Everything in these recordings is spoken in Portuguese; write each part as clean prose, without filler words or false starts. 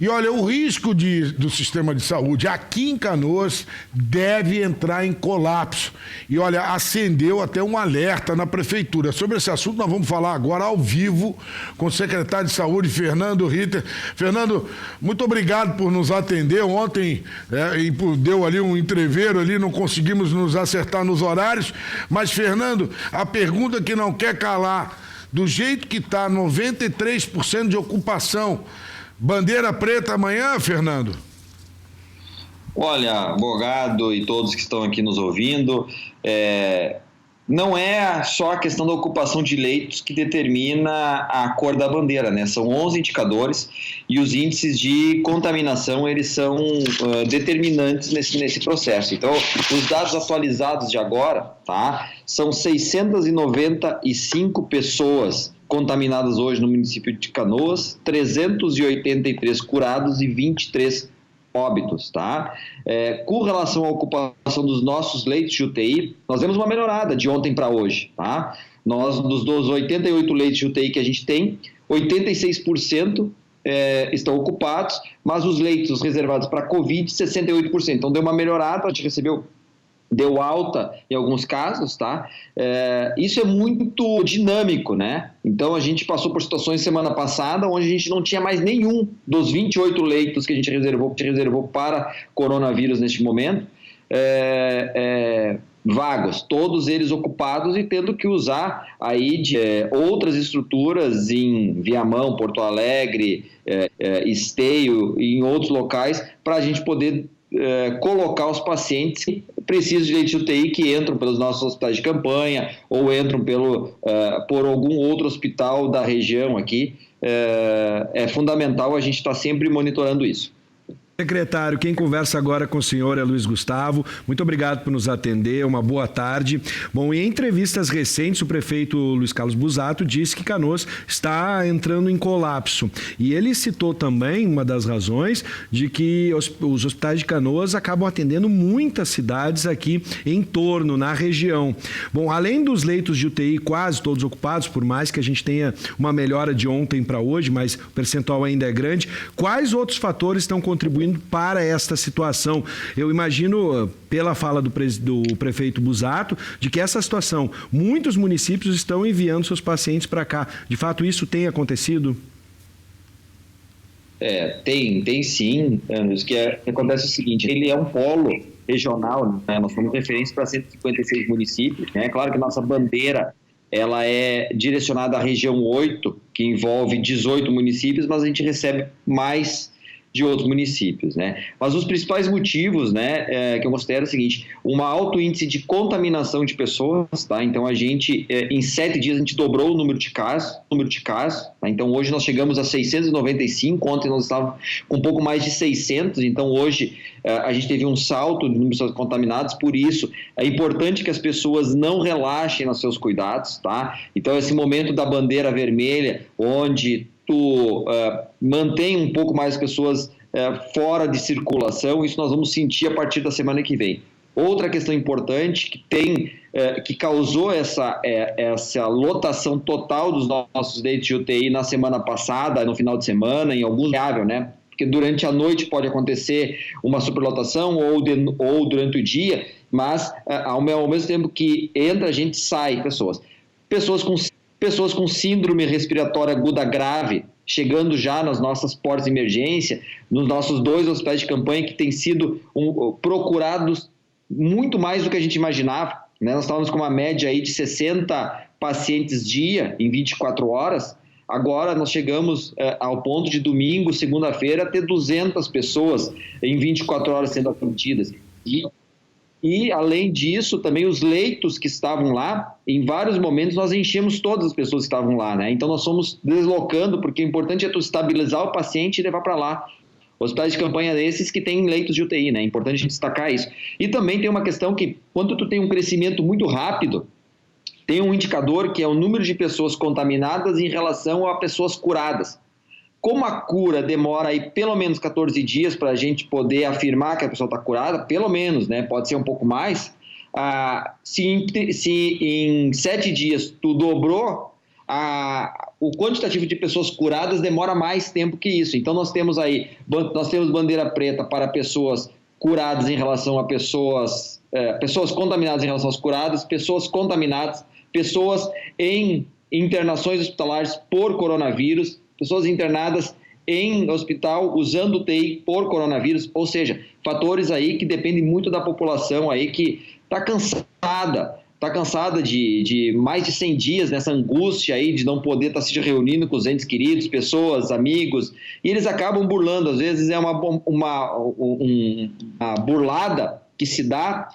E olha, o risco do sistema de saúde aqui em Canoas deve entrar em colapso. E olha, acendeu até um alerta na prefeitura. Sobre esse assunto nós vamos falar agora ao vivo com o secretário de saúde, Fernando Ritter. Fernando, muito obrigado por nos atender ontem deu ali um entreveiro ali, não conseguimos nos acertar nos horários. Mas, Fernando, a pergunta que não quer calar, do jeito que está, 93% de ocupação, bandeira preta amanhã, Fernando? Olha, Bogado e todos que estão aqui nos ouvindo, não é só a questão da ocupação de leitos que determina a cor da bandeira, né? São 11 indicadores e os índices de contaminação, eles são determinantes nesse processo. Então, os dados atualizados de agora, tá? São 695 pessoas contaminadas hoje no município de Canoas, 383 curados e 23 óbitos, tá? Com relação à ocupação dos nossos leitos de UTI, nós temos uma melhorada de ontem para hoje, tá? Nós, dos 88 leitos de UTI que a gente tem, 86% estão ocupados, mas os leitos reservados para Covid, 68%. Então, deu uma melhorada, a gente deu alta em alguns casos, tá? Isso é muito dinâmico, né? Então, a gente passou por situações semana passada onde a gente não tinha mais nenhum dos 28 leitos que a gente reservou para coronavírus neste momento, vagos, todos eles ocupados e tendo que usar aí de outras estruturas em Viamão, Porto Alegre, Esteio e em outros locais para a gente poder colocar os pacientes que precisam de leite de UTI, que entram pelos nossos hospitais de campanha ou entram por algum outro hospital da região aqui. É fundamental a gente estar sempre monitorando isso. Secretário, quem conversa agora com o senhor é Luiz Gustavo. Muito obrigado por nos atender, uma boa tarde. Bom, em entrevistas recentes, o prefeito Luiz Carlos Busato disse que Canoas está entrando em colapso. E ele citou também uma das razões de que os hospitais de Canoas acabam atendendo muitas cidades aqui em torno, na região. Bom, além dos leitos de UTI quase todos ocupados, por mais que a gente tenha uma melhora de ontem para hoje, mas o percentual ainda é grande, quais outros fatores estão contribuindo para esta situação? Eu imagino, pela fala do prefeito Busato, de que essa situação, muitos municípios estão enviando seus pacientes para cá. De fato, isso tem acontecido? Tem sim, Anderson, que acontece o seguinte, ele é um polo regional, né? Nós somos referência para 156 municípios, né? Claro que nossa bandeira ela é direcionada à região 8, que envolve 18 municípios, mas a gente recebe mais de outros municípios, né? Mas os principais motivos, né, que eu considero é o seguinte: um alto índice de contaminação de pessoas, tá? Então a gente, em 7 dias, a gente dobrou o número de casos, tá? Então hoje nós chegamos a 695, ontem nós estávamos com um pouco mais de 600, então hoje a gente teve um salto de número de pessoas contaminadas, por isso é importante que as pessoas não relaxem nos seus cuidados, tá? Então esse momento da bandeira vermelha, onde mantém um pouco mais as pessoas fora de circulação, isso nós vamos sentir a partir da semana que vem. Outra questão importante que causou essa lotação total dos nossos leitos de UTI na semana passada, no final de semana, em alguns variável, né? Porque durante a noite pode acontecer uma superlotação ou durante o dia, mas ao mesmo tempo que entra, a gente sai pessoas com síndrome respiratória aguda grave, chegando já nas nossas portas de emergência, nos nossos 2 hospitais de campanha que têm sido procurados muito mais do que a gente imaginava, né? Nós estávamos com uma média aí de 60 pacientes dia em 24 horas, agora nós chegamos ao ponto de domingo, segunda-feira, ter 200 pessoas em 24 horas sendo atendidas. E, além disso, também os leitos que estavam lá, em vários momentos nós enchemos todas as pessoas que estavam lá, né? Então nós fomos deslocando, porque o importante é tu estabilizar o paciente e levar para lá. Hospitais de campanha desses que têm leitos de UTI, né? É importante a gente destacar isso. E também tem uma questão que, quando tu tem um crescimento muito rápido, tem um indicador que é o número de pessoas contaminadas em relação a pessoas curadas. Como a cura demora aí pelo menos 14 dias para a gente poder afirmar que a pessoa está curada, pelo menos, né? Pode ser um pouco mais. Se em 7 dias tu dobrou o quantitativo de pessoas curadas demora mais tempo que isso. Então nós temos bandeira preta para pessoas curadas em relação a pessoas contaminadas em relação aos curados, pessoas contaminadas, pessoas em internações hospitalares por coronavírus, pessoas internadas em hospital usando UTI por coronavírus, ou seja, fatores aí que dependem muito da população aí que está cansada de mais de 100 dias nessa angústia aí de não poder estar se reunindo com os entes queridos, pessoas, amigos, e eles acabam burlando. Às vezes é uma burlada que se dá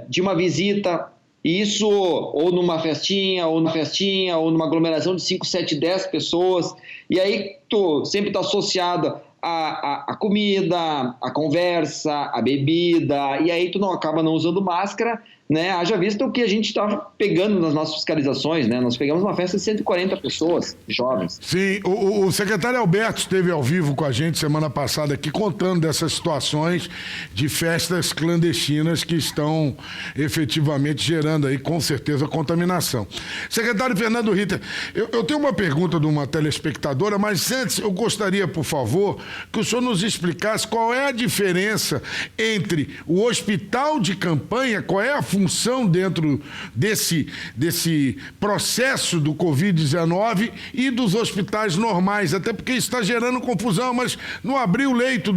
de uma visita, isso ou numa festinha, ou numa aglomeração de 5, 7, 10 pessoas, e aí tu sempre está associado a comida, a conversa, a bebida, e aí tu acaba não usando máscara, né? Haja visto o que a gente está pegando nas nossas fiscalizações, né? Nós pegamos uma festa de 140 pessoas, jovens. Sim, o secretário Alberto esteve ao vivo com a gente semana passada aqui contando dessas situações de festas clandestinas que estão efetivamente gerando aí com certeza contaminação. Secretário Fernando Ritter, eu tenho uma pergunta de uma telespectadora, mas antes eu gostaria, por favor, que o senhor nos explicasse qual é a diferença entre o hospital de campanha, qual é a função dentro desse processo do Covid-19 e dos hospitais normais, até porque isso está gerando confusão, mas não abriu leito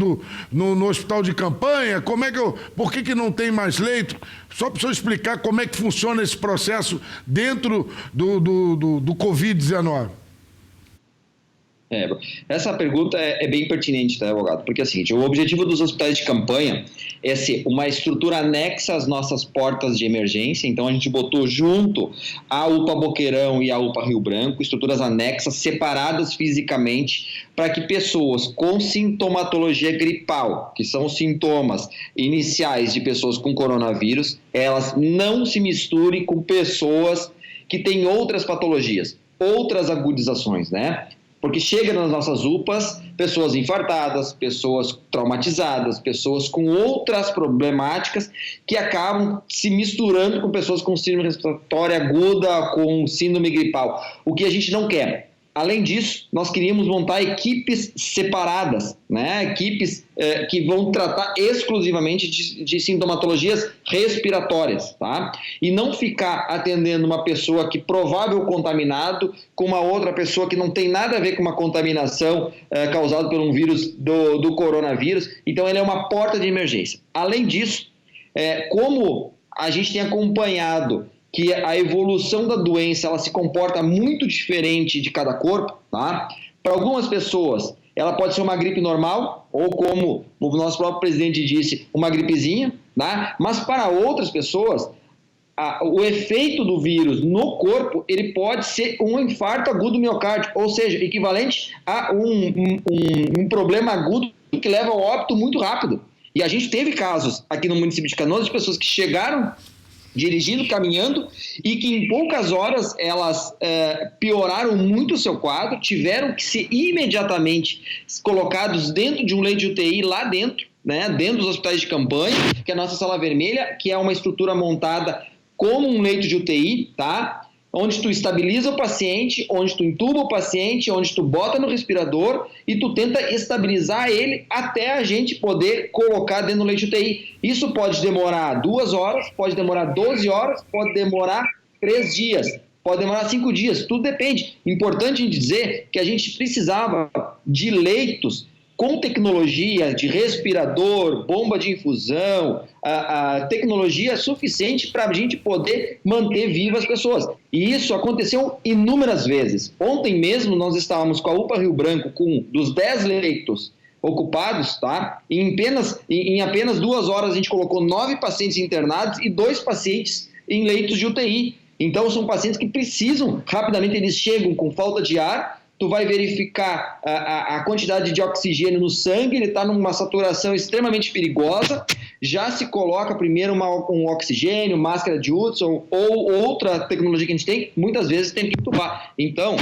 no hospital de campanha, por que não tem mais leito? Só para o senhor explicar como é que funciona esse processo dentro do Covid-19. Essa pergunta é bem pertinente, tá, advogado? Porque é o seguinte, o objetivo dos hospitais de campanha é ser uma estrutura anexa às nossas portas de emergência. Então a gente botou junto a UPA Boqueirão e a UPA Rio Branco, estruturas anexas separadas fisicamente, para que pessoas com sintomatologia gripal, que são os sintomas iniciais de pessoas com coronavírus, elas não se misturem com pessoas que têm outras patologias, outras agudizações, né? Porque chega nas nossas UPAs pessoas infartadas, pessoas traumatizadas, pessoas com outras problemáticas que acabam se misturando com pessoas com síndrome respiratória aguda, com síndrome gripal, o que a gente não quer. Além disso, nós queríamos montar equipes separadas, né? Equipes que vão tratar exclusivamente de sintomatologias respiratórias, tá? E não ficar atendendo uma pessoa que provável contaminado com uma outra pessoa que não tem nada a ver com uma contaminação causada por um vírus do coronavírus. Então, ele é uma porta de emergência. Além disso, como a gente tem acompanhado que a evolução da doença ela se comporta muito diferente de cada corpo, tá? Para algumas pessoas, ela pode ser uma gripe normal, ou como o nosso próprio presidente disse, uma gripezinha, tá? Mas para outras pessoas, o efeito do vírus no corpo, ele pode ser um infarto agudo do miocárdio, ou seja, equivalente a um problema agudo que leva ao óbito muito rápido. E a gente teve casos aqui no município de Canoas de pessoas que chegaram dirigindo, caminhando, e que em poucas horas elas pioraram muito o seu quadro, tiveram que ser imediatamente colocados dentro de um leito de UTI lá dentro, né, dentro dos hospitais de campanha, que é a nossa sala vermelha, que é uma estrutura montada como um leito de UTI, tá? Onde tu estabiliza o paciente, onde tu intuba o paciente, onde tu bota no respirador e tu tenta estabilizar ele até a gente poder colocar dentro do leito de UTI. Isso pode demorar 2 horas, pode demorar 12 horas, pode demorar 3 dias, pode demorar 5 dias, tudo depende. Importante a gente dizer que a gente precisava de leitos com tecnologia de respirador, bomba de infusão, a tecnologia suficiente para a gente poder manter vivas as pessoas. E isso aconteceu inúmeras vezes. Ontem mesmo nós estávamos com a UPA Rio Branco, dos 10 leitos ocupados, tá? Em apenas 2 horas a gente colocou 9 pacientes internados e 2 pacientes em leitos de UTI. Então são pacientes que precisam, rapidamente eles chegam com falta de ar, tu vai verificar a quantidade de oxigênio no sangue, ele está numa saturação extremamente perigosa, já se coloca primeiro um oxigênio, máscara de Hudson ou outra tecnologia que a gente tem, muitas vezes tem que entubar. Então,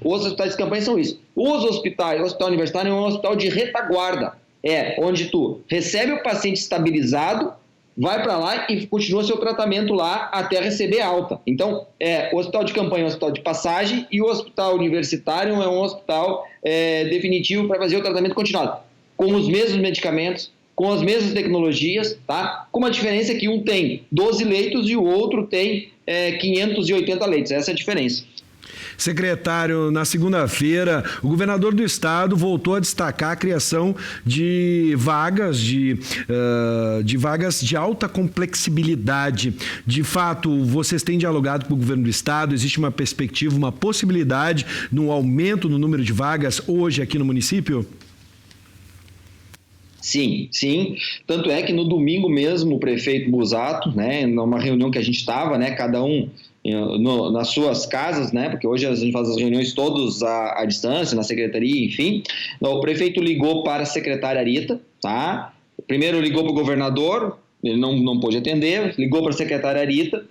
os hospitais de campanha são isso. O hospital universitário é um hospital de retaguarda, onde tu recebe o paciente estabilizado, vai para lá e continua seu tratamento lá até receber alta. Então, o hospital de campanha é um hospital de passagem e o hospital universitário é um hospital definitivo para fazer o tratamento continuado, com os mesmos medicamentos, com as mesmas tecnologias, tá? Com a diferença que um tem 12 leitos e o outro tem 580 leitos. Essa é a diferença. Secretário, na segunda-feira, o governador do estado voltou a destacar a criação de vagas de alta complexibilidade. De fato, vocês têm dialogado com o governo do estado? Existe uma perspectiva, uma possibilidade de um aumento no número de vagas hoje aqui no município? Sim. Tanto é que no domingo mesmo o prefeito Busato, né, numa reunião que a gente estava, né, cada um nas suas casas, né, porque hoje a gente faz as reuniões todos à distância, na secretaria, enfim. O prefeito ligou para a secretária Rita, tá? Primeiro ligou para o governador, ele não pôde atender, ligou para a secretária Rita,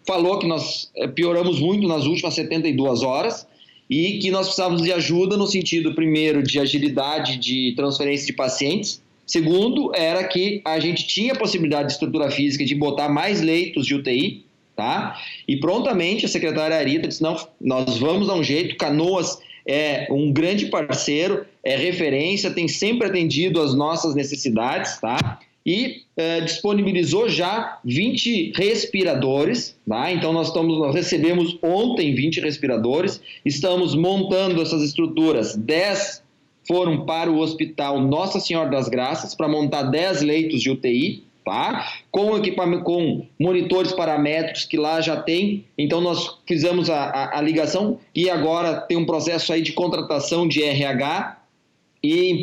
falou que nós pioramos muito nas últimas 72 horas e que nós precisávamos de ajuda no sentido, primeiro, de agilidade de transferência de pacientes. Segundo, era que a gente tinha a possibilidade de estrutura física de botar mais leitos de UTI, tá? E prontamente a secretária Rita disse, não, nós vamos dar um jeito, Canoas é um grande parceiro, é referência, tem sempre atendido as nossas necessidades, tá? E disponibilizou já 20 respiradores, tá? Então nós recebemos ontem 20 respiradores, estamos montando essas estruturas, 10 foram para o Hospital Nossa Senhora das Graças para montar 10 leitos de UTI, tá? Com equipamento, com monitores paramétricos que lá já tem. Então nós fizemos a ligação e agora tem um processo aí de contratação de RH e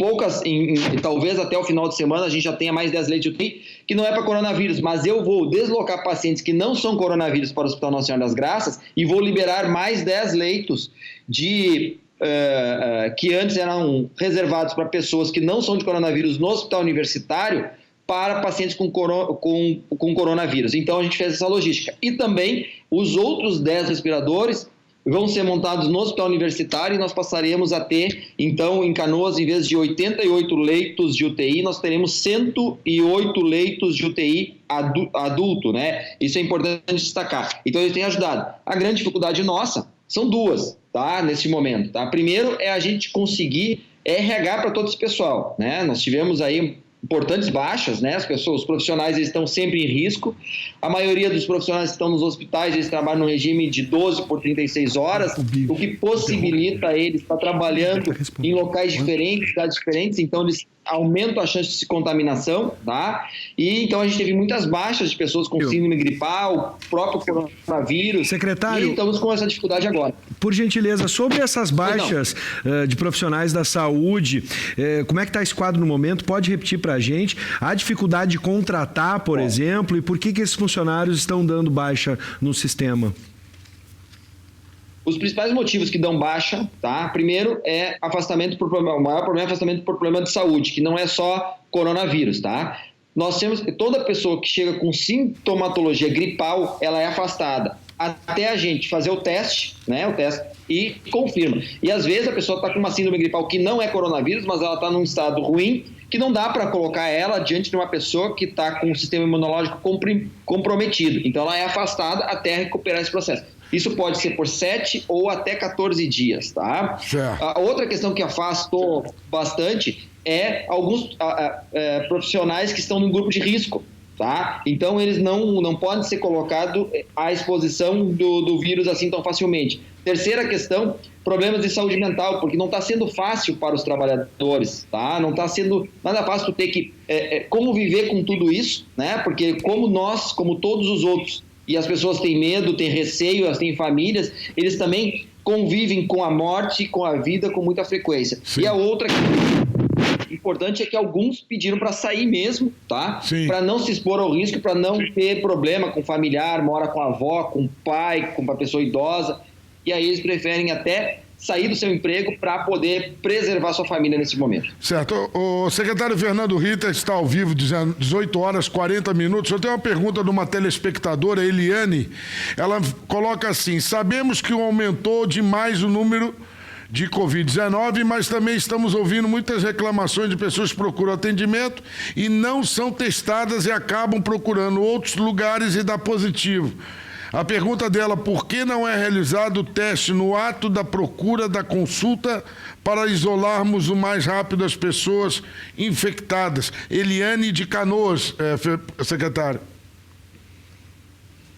talvez até o final de semana a gente já tenha mais 10 leitos de UTI, que não é para coronavírus, mas eu vou deslocar pacientes que não são coronavírus para o Hospital Nossa Senhora das Graças e vou liberar mais 10 leitos que antes eram reservados para pessoas que não são de coronavírus no hospital universitário para pacientes com coronavírus. Então a gente fez essa logística. E também os outros 10 respiradores vão ser montados no hospital universitário e nós passaremos a ter, então, em Canoas, em vez de 88 leitos de UTI, nós teremos 108 leitos de UTI adulto, né? Isso é importante destacar. Então, eles têm ajudado. A grande dificuldade nossa são duas, tá? Nesse momento, tá? Primeiro é a gente conseguir RH para todo esse pessoal, né? Nós tivemos aí importantes baixas, né? Os profissionais eles estão sempre em risco. A maioria dos profissionais que estão nos hospitais, eles trabalham no regime de 12 por 36 horas, o que possibilita eles estar trabalhando em locais diferentes, cidades diferentes, então eles aumentam a chance de contaminação, tá? E então a gente teve muitas baixas de pessoas com síndrome gripal, próprio coronavírus. Secretário, e estamos com essa dificuldade agora. Por gentileza, sobre essas baixas de profissionais da saúde, como é que está esse quadro no momento? Pode repetir para a gente a dificuldade de contratar, por exemplo, e por que esses funcionários estão dando baixa no sistema? Os principais motivos que dão baixa, tá? Primeiro é afastamento por problema, o maior problema é afastamento por problema de saúde, que não é só coronavírus, tá? Nós temos, toda pessoa que chega com sintomatologia gripal, ela é afastada. Até a gente fazer o teste, né? O teste e confirma. E às vezes a pessoa está com uma síndrome gripal que não é coronavírus, mas ela está num estado ruim, que não dá para colocar ela diante de uma pessoa que está com o sistema imunológico comprometido. Então ela é afastada até recuperar esse processo. Isso pode ser por 7 ou até 14 dias, tá? A outra questão que afastou bastante é alguns profissionais que estão no grupo de risco, tá? Então eles não podem ser colocados à exposição do vírus assim tão facilmente. Terceira questão, problemas de saúde mental, porque não está sendo fácil para os trabalhadores, tá? Não está sendo nada fácil tu ter que como viver com tudo isso, né? Porque como nós, como todos os outros, e as pessoas têm medo, têm receio, elas têm famílias, eles também convivem com a morte, com a vida com muita frequência. Sim. E a outra importante é que alguns pediram para sair mesmo, tá? Para não se expor ao risco, para não ter problema com familiar, mora com a avó, com o pai, com uma pessoa idosa, e aí eles preferem até sair do seu emprego para poder preservar sua família nesse momento. Certo. O secretário Fernando Rita está ao vivo, dizendo 18 horas 40 minutos. Eu tenho uma pergunta de uma telespectadora, Eliane. Ela coloca assim: sabemos que aumentou demais o número de Covid-19, mas também estamos ouvindo muitas reclamações de pessoas que procuram atendimento e não são testadas e acabam procurando outros lugares e dá positivo. A pergunta dela, por que não é realizado o teste no ato da procura da consulta para isolarmos o mais rápido as pessoas infectadas? Eliane de Canoas, secretário.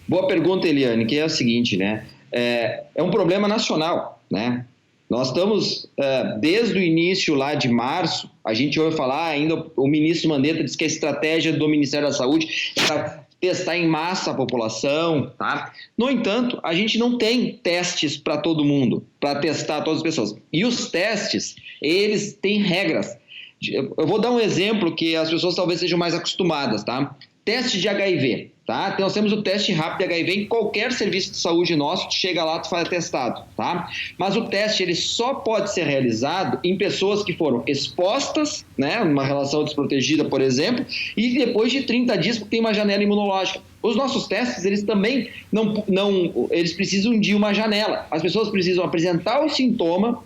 Boa pergunta, Eliane, que é o seguinte, né? É um problema nacional, né? Nós estamos, desde o início lá de março, a gente ouve falar, ainda o ministro Mandetta disse que a estratégia do Ministério da Saúde era testar em massa a população, tá? No entanto, a gente não tem testes para todo mundo, para testar todas as pessoas. E os testes, eles têm regras. Eu vou dar um exemplo que as pessoas talvez sejam mais acostumadas, tá? Teste de HIV, tá? Então, nós temos o teste rápido de HIV em qualquer serviço de saúde nosso, tu chega lá, tu faz testado, tá? Mas o teste, ele só pode ser realizado em pessoas que foram expostas, né? Numa relação desprotegida, por exemplo, e depois de 30 dias, porque tem uma janela imunológica. Os nossos testes, eles também eles precisam de uma janela. As pessoas precisam apresentar o sintoma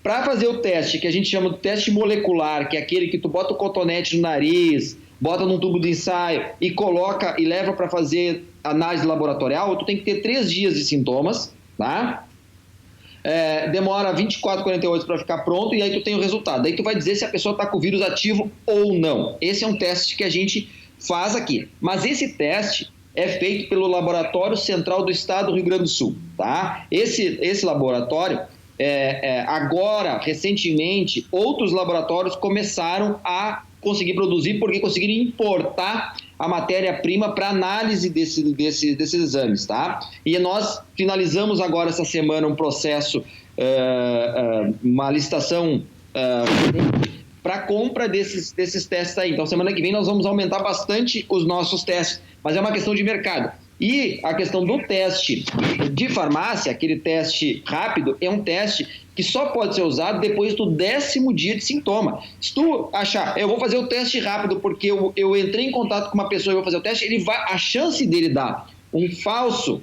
para fazer o teste, que a gente chama de teste molecular, que é aquele que tu bota o cotonete no nariz, bota num tubo de ensaio e coloca e leva para fazer análise laboratorial, tu tem que ter 3 dias de sintomas, tá? Demora 24, 48 para ficar pronto e aí tu tem o resultado. Daí tu vai dizer se a pessoa está com o vírus ativo ou não. Esse é um teste que a gente faz aqui. Mas esse teste é feito pelo Laboratório Central do Estado do Rio Grande do Sul, tá? Esse laboratório, agora, recentemente, outros laboratórios começaram a conseguir produzir porque conseguiram importar a matéria-prima para análise desses exames, tá? E nós finalizamos agora essa semana um processo, uma licitação para compra desses testes aí. Então, semana que vem nós vamos aumentar bastante os nossos testes, mas é uma questão de mercado. E a questão do teste de farmácia, aquele teste rápido, é um teste que só pode ser usado depois do 10º dia de sintoma. Se tu achar, eu vou fazer o teste rápido porque eu entrei em contato com uma pessoa e vou fazer o teste, a chance dele dar um falso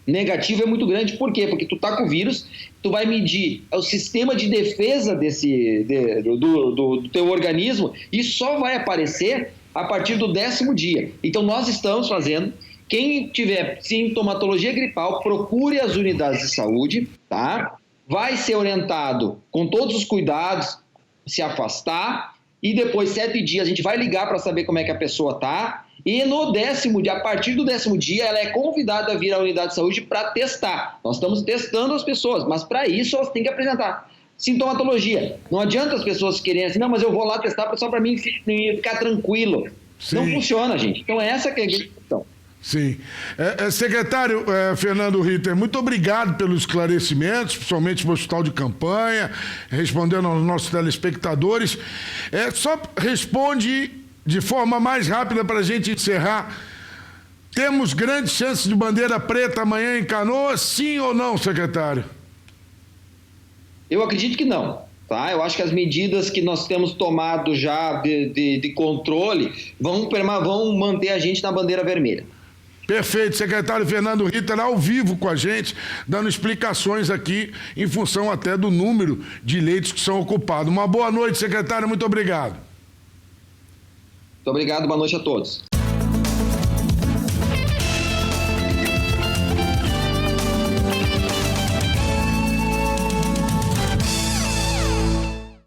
negativo é muito grande. Por quê? Porque tu tá com o vírus, tu vai medir o sistema de defesa do teu organismo e só vai aparecer a partir do 10º dia. Então nós estamos fazendo. Quem tiver sintomatologia gripal, procure as unidades de saúde, tá? Vai ser orientado com todos os cuidados, se afastar, e depois 7 dias a gente vai ligar para saber como é que a pessoa tá, e no 10º dia, a partir do 10º dia, ela é convidada a vir à unidade de saúde para testar. Nós estamos testando as pessoas, mas para isso elas têm que apresentar sintomatologia. Não adianta as pessoas quererem assim, não, mas eu vou lá testar só para mim ficar tranquilo. Sim. Não funciona, gente. Então essa que é a questão. Sim. Secretário Fernando Ritter, muito obrigado pelos esclarecimentos, principalmente para o hospital de campanha, respondendo aos nossos telespectadores. Só responde de forma mais rápida para a gente encerrar. Temos grandes chances de bandeira preta amanhã em Canoas, sim ou não, secretário? Eu acredito que não. Tá? Eu acho que as medidas que nós temos tomado já de controle vão manter a gente na bandeira vermelha. Perfeito, secretário Fernando Ritter ao vivo com a gente, dando explicações aqui em função até do número de leitos que são ocupados. Uma boa noite, secretário, muito obrigado. Muito obrigado, boa noite a todos.